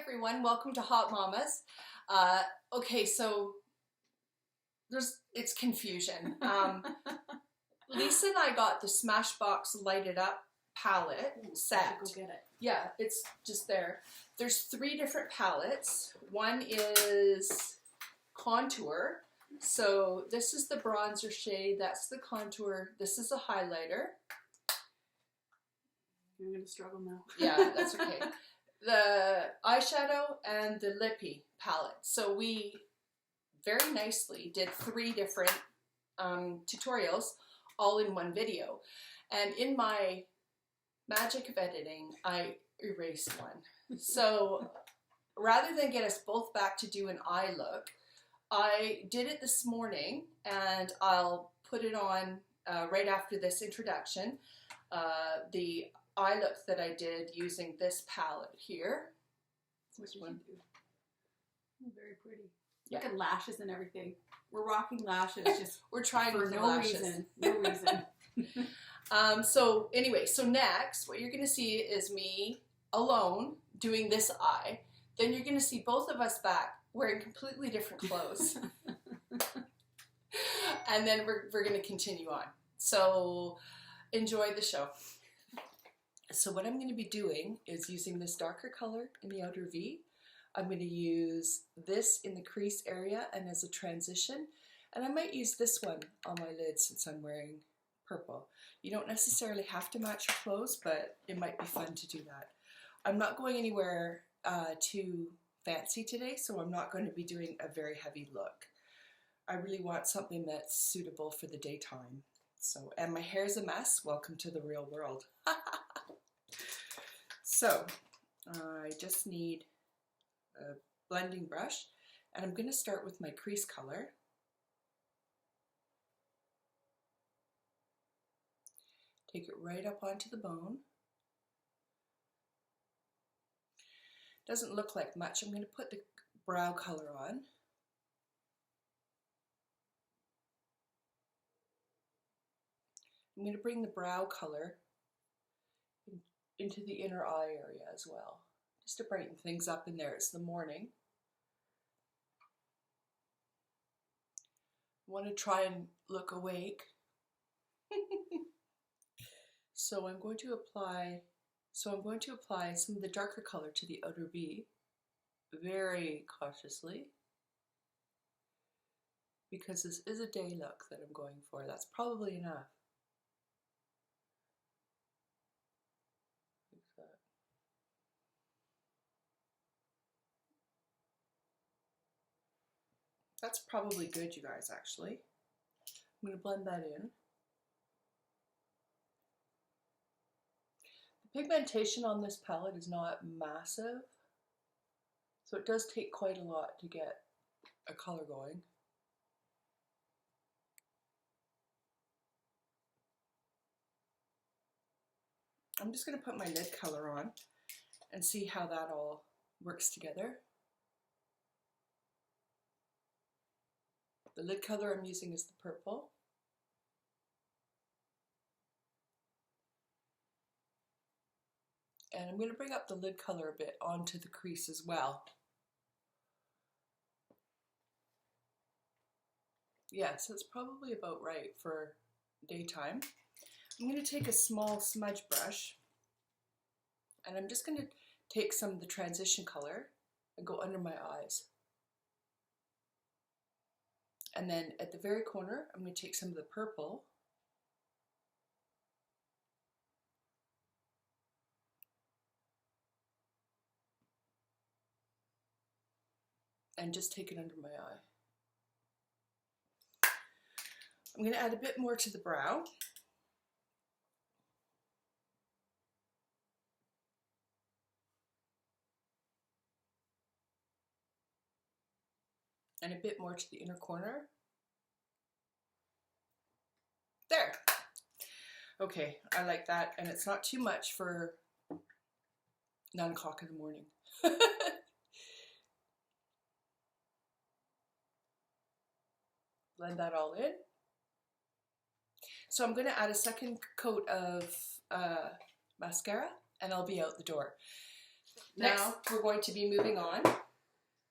everyone, welcome to HauteMamas. Okay, so it's confusion. Lisa and I got the Smashbox Light It Up palette set. Go get it. Yeah, it's just there. There's 3 different palettes. One is contour. So this is the bronzer shade, that's the contour, this is a highlighter. You're going to struggle now. Yeah, that's okay. The eyeshadow and the lippy palette. So we very nicely did 3 different tutorials all in one video. And in my magic of editing, I erased one. So rather than get us both back to do an eye look, I did it this morning, and I'll put it on right after this introduction. The eye look that I did using this palette here. This one. Very pretty. Yeah. Look at lashes and everything. We're rocking lashes just we're trying for with no lashes. reason. No reason. So anyway, so next what you're going to see is me alone doing this eye. Then you're going to see both of us back wearing completely different clothes. And then we're going to continue on. So enjoy the show. So what I'm going to be doing is using this darker color in the outer V. I'm going to use this in the crease area and as a transition. And I might use this one on my lid since I'm wearing purple. You don't necessarily have to match your clothes, but it might be fun to do that. I'm not going anywhere too fancy today, so I'm not going to be doing a very heavy look. I really want something that's suitable for the daytime. So, and my hair's a mess. Welcome to the real world. So, I just need a blending brush, and I'm going to start with my crease color. Take it right up onto the bone. Doesn't look like much. I'm going to put the brow color on. I'm going to bring the brow color into the inner eye area as well, just to brighten things up in there. It's the morning. I want to try and look awake. So I'm going to apply some of the darker color to the outer V, very cautiously, because this is a day look that I'm going for. That's probably enough. That's probably good, you guys, actually. I'm going to blend that in. The pigmentation on this palette is not massive, so it does take quite a lot to get a color going. I'm just going to put my lid color on and see how that all works together. The lid color I'm using is the purple. And I'm going to bring up the lid color a bit onto the crease as well. Yeah, so it's probably about right for daytime. I'm going to take a small smudge brush, and I'm just going to take some of the transition color and go under my eyes. And then at the very corner, I'm going to take some of the purple and just take it under my eye. I'm going to add a bit more to the brow. And a bit more to the inner corner. There. Okay, I like that, and it's not too much for 9 o'clock in the morning. Blend that all in. So I'm going to add a second coat of mascara, and I'll be out the door. Next, we're going to be moving on.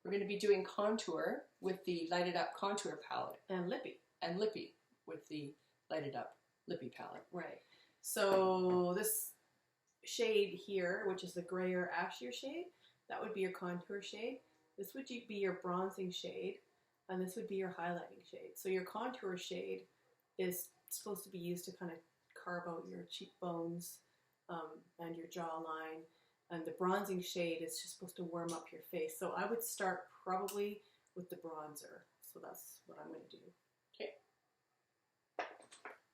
We're going to be doing contour with the Light It Up contour palette. And lippy. And lippy with the Light It Up lippy palette. Right. So this shade here, which is the grayer ashier shade, that would be your contour shade. This would be your bronzing shade, and this would be your highlighting shade. So your contour shade is supposed to be used to kind of carve out your cheekbones and your jawline, and the bronzing shade is just supposed to warm up your face. So I would start probably with the bronzer. So that's what I'm going to do. Okay.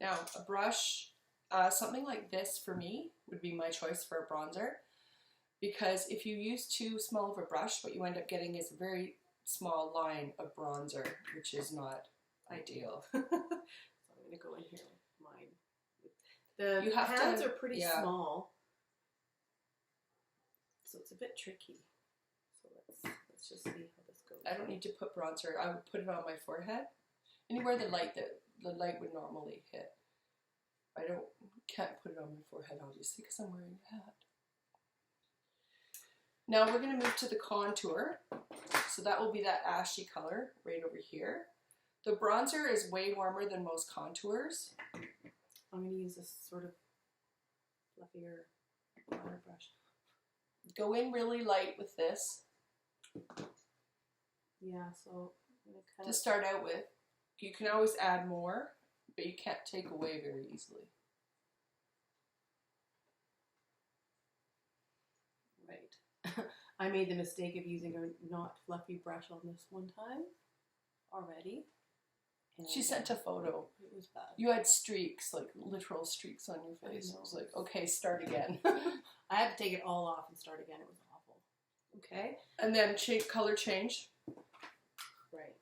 Now a brush, something like this for me would be my choice for a bronzer, because if you use too small of a brush, what you end up getting is a very small line of bronzer, which is not ideal. So I'm going to go in here with mine. The pans are pretty small, so it's a bit tricky. So let's just see how this goes. I don't need to put bronzer. I would put it on my forehead, anywhere the light would normally hit. I can't put it on my forehead, obviously, because I'm wearing a hat. Now we're going to move to the contour. So that will be that ashy color right over here. The bronzer is way warmer than most contours. I'm going to use this sort of fluffier powder brush. Go in really light with this. Yeah, so I'm gonna kind to start out with. You can always add more, but you can't take away very easily. Right. I made the mistake of using a not fluffy brush on this one time already. And She sent a photo. It was bad. You had streaks, like literal streaks on your face. I was like, okay, start again. I had to take it all off and start again. It was awful. Okay. And then color change. Right.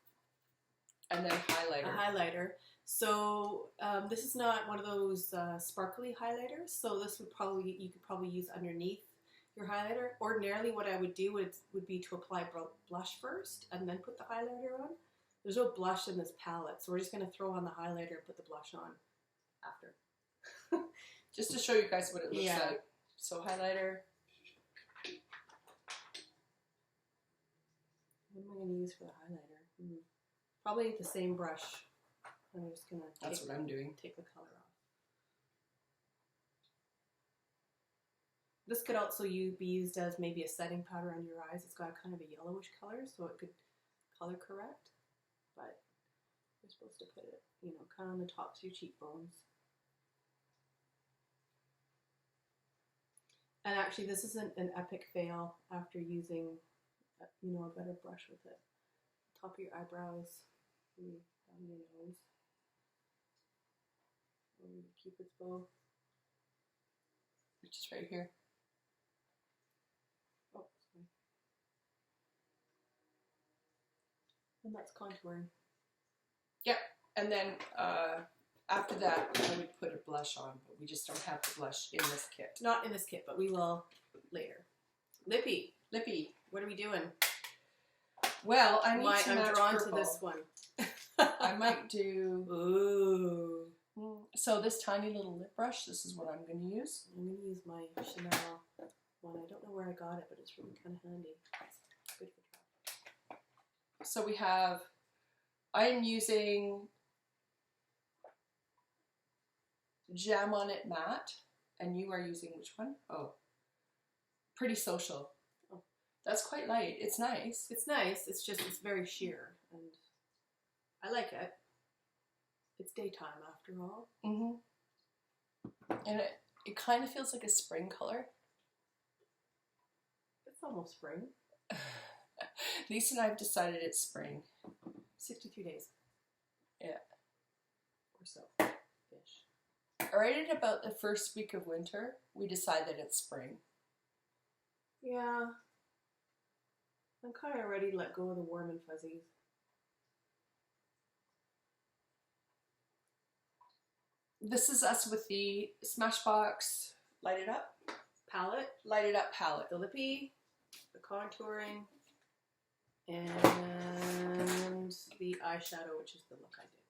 And then highlighter. A highlighter. So this is not one of those sparkly highlighters. So this would you could probably use underneath your highlighter. Ordinarily, what I would do would be to apply blush first and then put the highlighter on. There's no blush in this palette, so we're just going to throw on the highlighter and put the blush on after. Just to show you guys what it looks like. So highlighter. What am I going to use for the highlighter? Probably the same brush. I'm just going to That's what I'm doing. Take the color off. This could also be used as maybe a setting powder on your eyes. It's got kind of a yellowish color, so it could color correct. But you're supposed to put it, kind of on the tops of your cheekbones. And actually, this isn't an epic fail after using, a better brush with it. Top of your eyebrows, down your nose, over your Cupid's bow. Which is right here. Oh, sorry. And that's contouring. Yep. And then after that, I would put a blush on, but we just don't have the blush in this kit. Not in this kit, but we will later. Lippy. Lippy. What are we doing? Well, I'm drawn to this one. I might do... Ooh. So this tiny little lip brush, this is what I'm going to use. I'm going to use my Chanel one. I don't know where I got it, but it's really kind of handy. It's good for travel. So we have... I'm using Jam On It Matte, and you are using which one? Oh, Pretty Social. Oh. That's quite light. It's nice. It's nice. It's just, it's very sheer, and I like it. It's daytime after all. And it kind of feels like a spring color. It's almost spring. Lisa and I have decided it's spring. 63 days. Yeah. Or so. Ish. Right at about the first week of winter, we decide that it's spring. Yeah. I'm kind of ready to let go of the warm and fuzzies. This is us with the Smashbox Light It Up palette. Light It Up palette. The lippy, the contouring, and the eyeshadow, which is the look I did.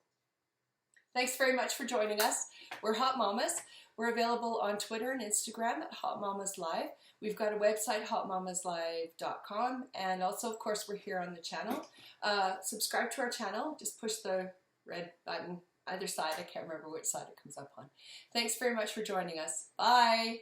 Thanks very much for joining us. We're Hot Mamas. We're available on Twitter and Instagram at HauteMamaslive. We've got a website, HauteMamaslive.com, and also, of course, we're here on the channel. Subscribe to our channel. Just push the red button either side. I can't remember which side it comes up on. Thanks very much for joining us. Bye.